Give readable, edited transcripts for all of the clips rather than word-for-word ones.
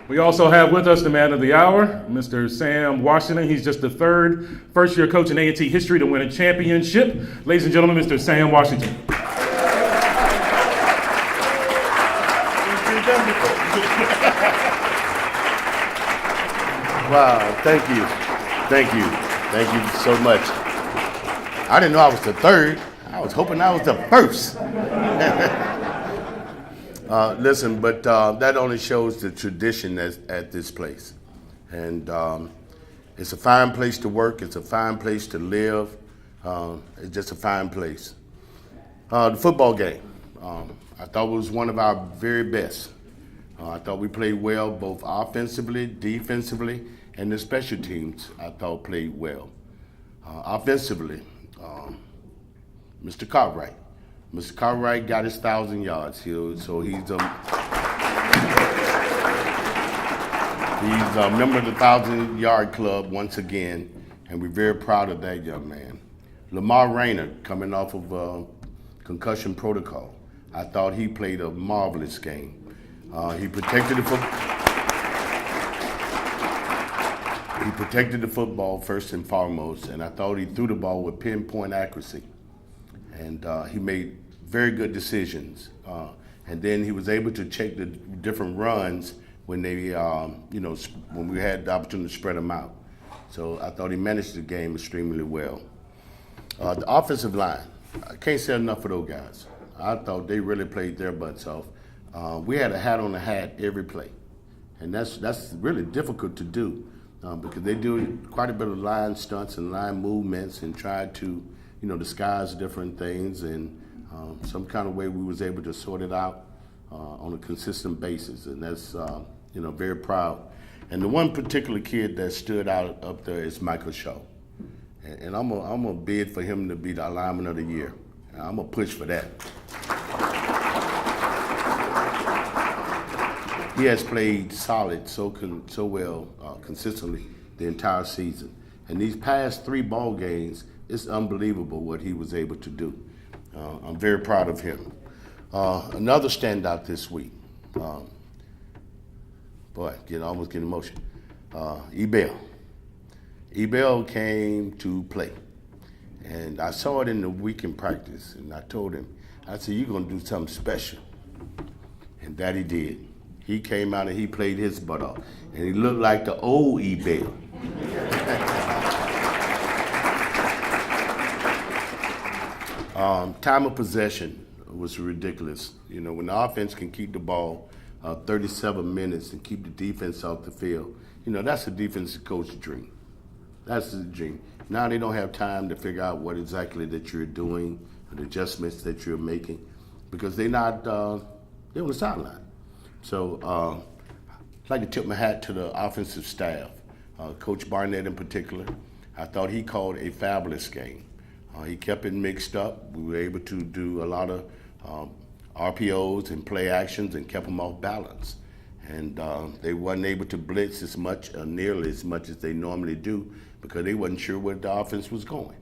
We also have with us the man of the hour, Mr. Sam Washington. He's just the third first-year coach in A&T history to win a championship. Ladies and gentlemen, Mr. Sam Washington. Wow, thank you. Thank you. Thank you so much. I didn't know I was the third. I was hoping I was the first. Listen, but that only shows the tradition at this place. And it's a fine place to work. It's a fine place to live. It's just a fine place. The football game, I thought was one of our very best. I thought we played well both offensively, defensively, and the special teams I thought played well. Offensively, Mr. Cartwright. Mr. Cartwright got his 1,000 yards here, so he's a member of the 1,000-yard club once again, and we're very proud of that young man. Lamar Rayner, coming off of concussion protocol. I thought he played a marvelous game. He protected the football first and foremost, and I thought he threw the ball with pinpoint accuracy. And he made very good decisions. And then he was able to check the different runs when they, when we had the opportunity to spread them out. So I thought he managed the game extremely well. The offensive line, I can't say enough for those guys. I thought they really played their butts off. We had a hat on the hat every play. And that's really difficult to do because they do quite a bit of line stunts and line movements and try to, disguise different things, and some kind of way we was able to sort it out on a consistent basis, and that's very proud. And the one particular kid that stood out up there is Michael Shaw, and I'm gonna bid for him to be the lineman of the year. I'm gonna push for that. He has played solid so well consistently the entire season, and these past 3 ball games. It's unbelievable what he was able to do. I'm very proud of him. Another standout this week. Almost getting emotional. Ebell. Ebell came to play. And I saw it in the weekend practice, and I told him, I said, you're going to do something special. And that he did. He came out and he played his butt off. And he looked like the old Ebell. Time of possession was ridiculous. When the offense can keep the ball 37 minutes and keep the defense off the field, that's a defensive coach's dream. That's the dream. Now they don't have time to figure out what exactly that you're doing, the adjustments that you're making, because they're on the sideline. So I'd like to tip my hat to the offensive staff, Coach Barnett in particular. I thought he called a fabulous game. He kept it mixed up. We were able to do a lot of RPOs and play actions and kept them off balance. And they wasn't able to blitz as much, nearly as much as they normally do, because they wasn't sure where the offense was going.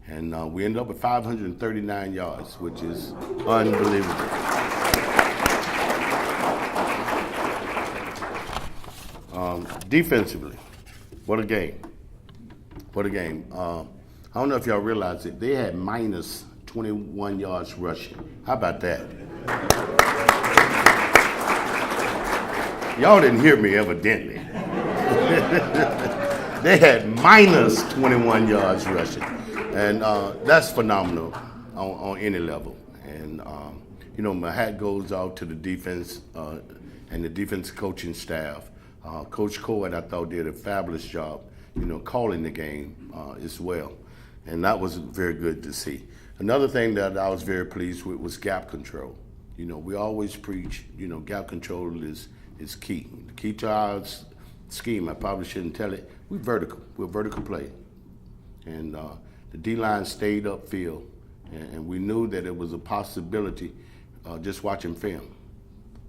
And we ended up with 539 yards, which is unbelievable. Defensively, what a game. What a game. I don't know if y'all realize it, they had minus 21 yards rushing. How about that? Y'all didn't hear me evidently. They had minus 21 yards rushing. And that's phenomenal on any level. And, my hat goes out to the defense and the defense coaching staff. Coach Coed, I thought, did a fabulous job, calling the game as well. And that was very good to see. Another thing that I was very pleased with was gap control. We always preach, gap control is key. The key to our scheme, I probably shouldn't tell it, we're vertical. We're vertical play. And the D-line stayed upfield, and we knew that it was a possibility just watching film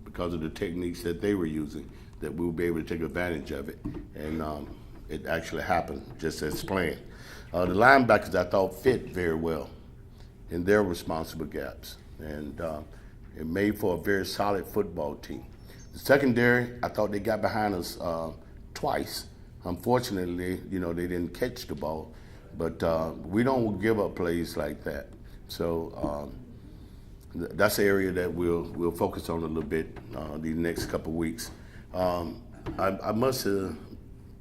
because of the techniques that they were using, that we would be able to take advantage of it. And it actually happened just as planned. The linebackers, I thought, fit very well in their responsible gaps. And it made for a very solid football team. The secondary, I thought they got behind us twice. Unfortunately, they didn't catch the ball, but we don't give up plays like that. So that's the area that we'll focus on a little bit these next couple of weeks. I must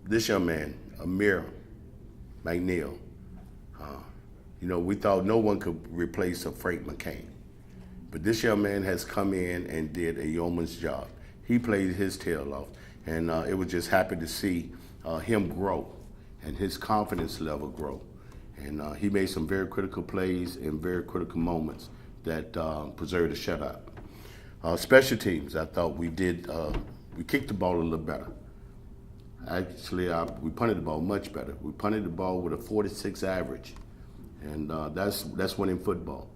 this young man, Amir McNeil, we thought no one could replace a Frank McCain. But this young man has come in and did a yeoman's job. He played his tail off, and it was just happy to see him grow and his confidence level grow. And he made some very critical plays in very critical moments that preserved the shutout. Special teams, I thought we kicked the ball a little better. Actually, we punted the ball much better. We punted the ball with a 46 average, and that's winning football.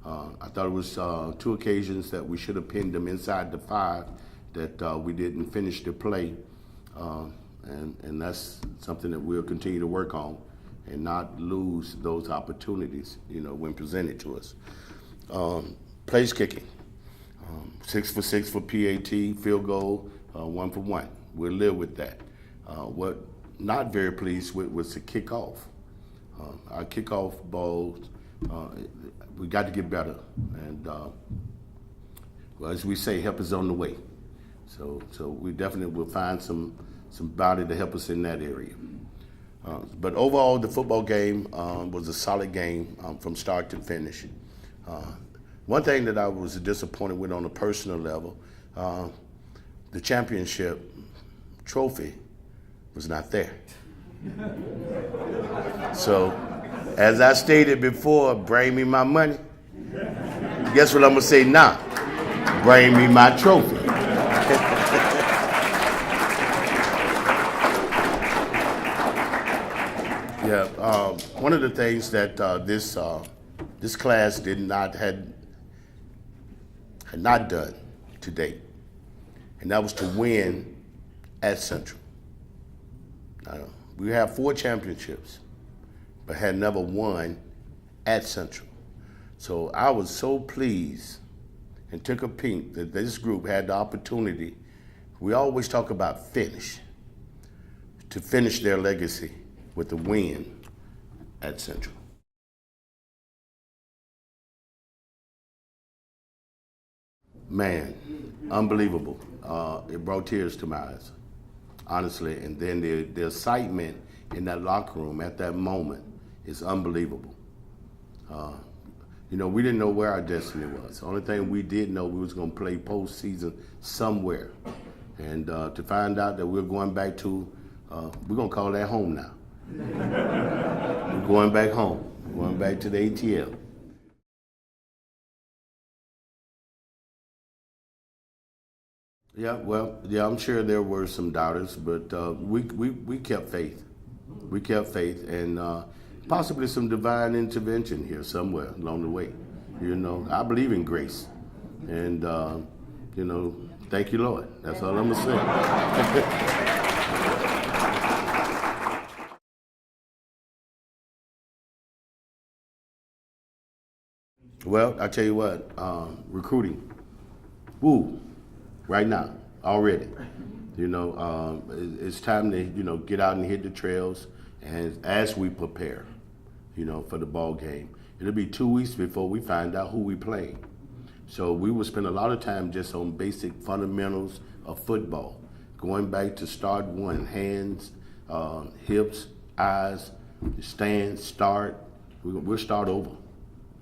I thought it was 2 occasions that we should have pinned them inside the 5 that we didn't finish the play, and that's something that we'll continue to work on and not lose those opportunities, when presented to us. Place kicking, 6 for 6 for PAT, field goal, 1 for 1. We'll live with that. What not very pleased with was the kickoff. Our kickoff balls, we got to get better, and well, as we say, help is on the way. So we definitely will find somebody to help us in that area. But overall, the football game was a solid game from start to finish. One thing that I was disappointed with on a personal level, the championship trophy was not there. So, as I stated before, bring me my money. Guess what I'm gonna say now? Bring me my trophy. Yeah, one of the things that this class had not done to date, and that was to win at Central. We have 4 championships, but had never won at Central. So I was so pleased and took a peek that this group had the opportunity. We always talk about to finish their legacy with a win at Central. Man, unbelievable. It brought tears to my eyes, honestly. And then the excitement in that locker room at that moment is unbelievable. We didn't know where our destiny was. The only thing we did know, we was going to play postseason somewhere. And to find out that we're going back to, we're going to call that home now. We're going back home, going back to the ATL. Yeah, I'm sure there were some doubters, but we kept faith. We kept faith, and possibly some divine intervention here somewhere along the way. I believe in grace, and thank you, Lord. That's all I'm gonna say. Well, I tell you what, recruiting, woo. Right now, already, it's time to get out and hit the trails, and as we prepare, for the ball game, it'll be 2 weeks before we find out who we play. So we will spend a lot of time just on basic fundamentals of football, going back to start 1, hands, hips, eyes, stand, start. We'll start over,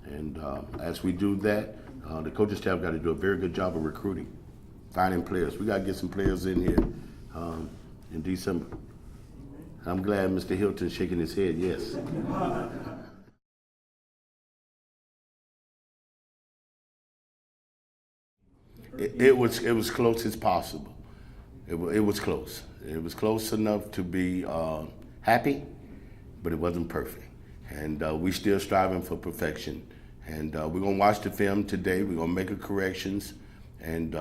and as we do that, the coaching staff got to do a very good job of recruiting. Finding players. We got to get some players in here in December. I'm glad Mr. Hilton's shaking his head, yes. It was close as possible. It was close. It was close enough to be happy, but it wasn't perfect. And we still striving for perfection. And we're going to watch the film today. We're going to make the corrections, and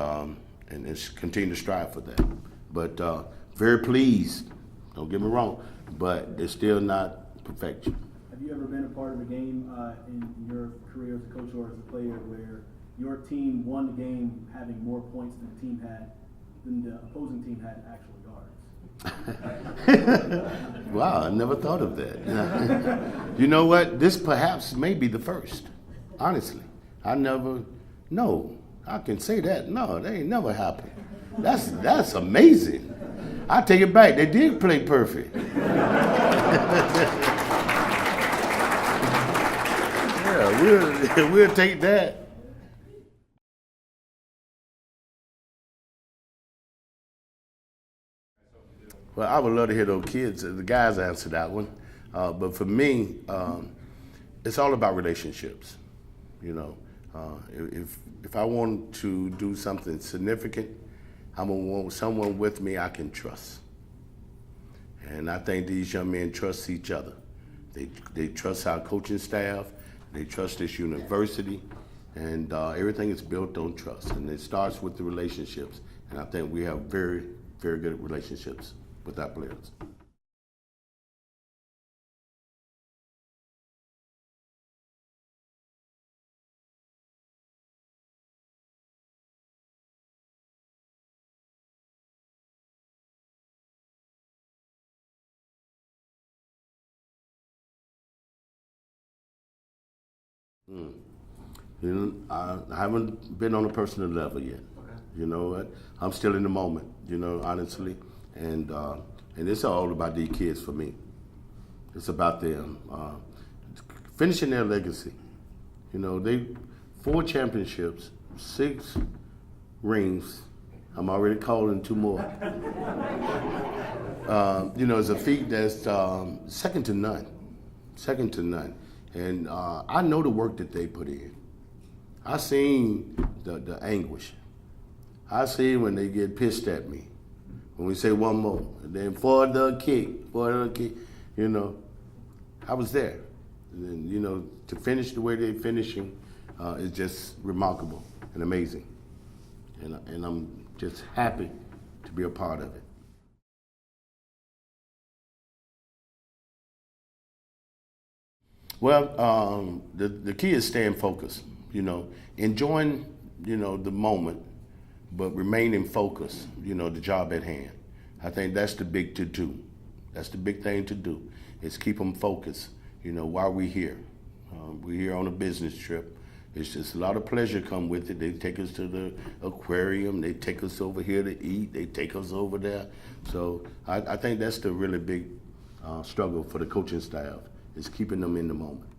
continue to strive for that. But very pleased, don't get me wrong, but it's still not perfection. Have you ever been a part of a game in your career as a coach or as a player where your team won the game having more points than the team had than the opposing team had actual yards. Wow, I never thought of that. You know what? This perhaps may be the first. Honestly, no, I can say that. No, that ain't never happened. That's amazing. I take it back. They did play perfect. Yeah, we'll take that. Well, I would love to hear those kids, the guys answer that one. But for me, it's all about relationships. You know, if I want to do something significant, I'm gonna want someone with me I can trust. And I think these young men trust each other. They trust our coaching staff. They trust this university, and everything is built on trust. And it starts with the relationships. And I think we have very, very good relationships with our players. You know, I haven't been on a personal level yet. You know what? I'm still in the moment. You know, honestly, and it's all about these kids for me. It's about them finishing their legacy. You know, they 4 championships, 6 rings. I'm already calling 2 more. You know, it's a feat that's second to none. Second to none. And I know the work that they put in. I seen the anguish. I see when they get pissed at me. When we say one more, and then for the kick, you know, I was there. And then, you know, to finish the way they're finishing is just remarkable and amazing. And I'm just happy to be a part of it. Well, the key is staying focused, you know, enjoying, you know, the moment, but remaining focused, you know, the job at hand. I think that's the big to do. That's the big thing to do, is keep them focused, you know, while we're here. We're here on a business trip. It's just a lot of pleasure come with it. They take us to the aquarium. They take us over here to eat. They take us over there. So I think that's the really big struggle for the coaching staff, is keeping them in the moment.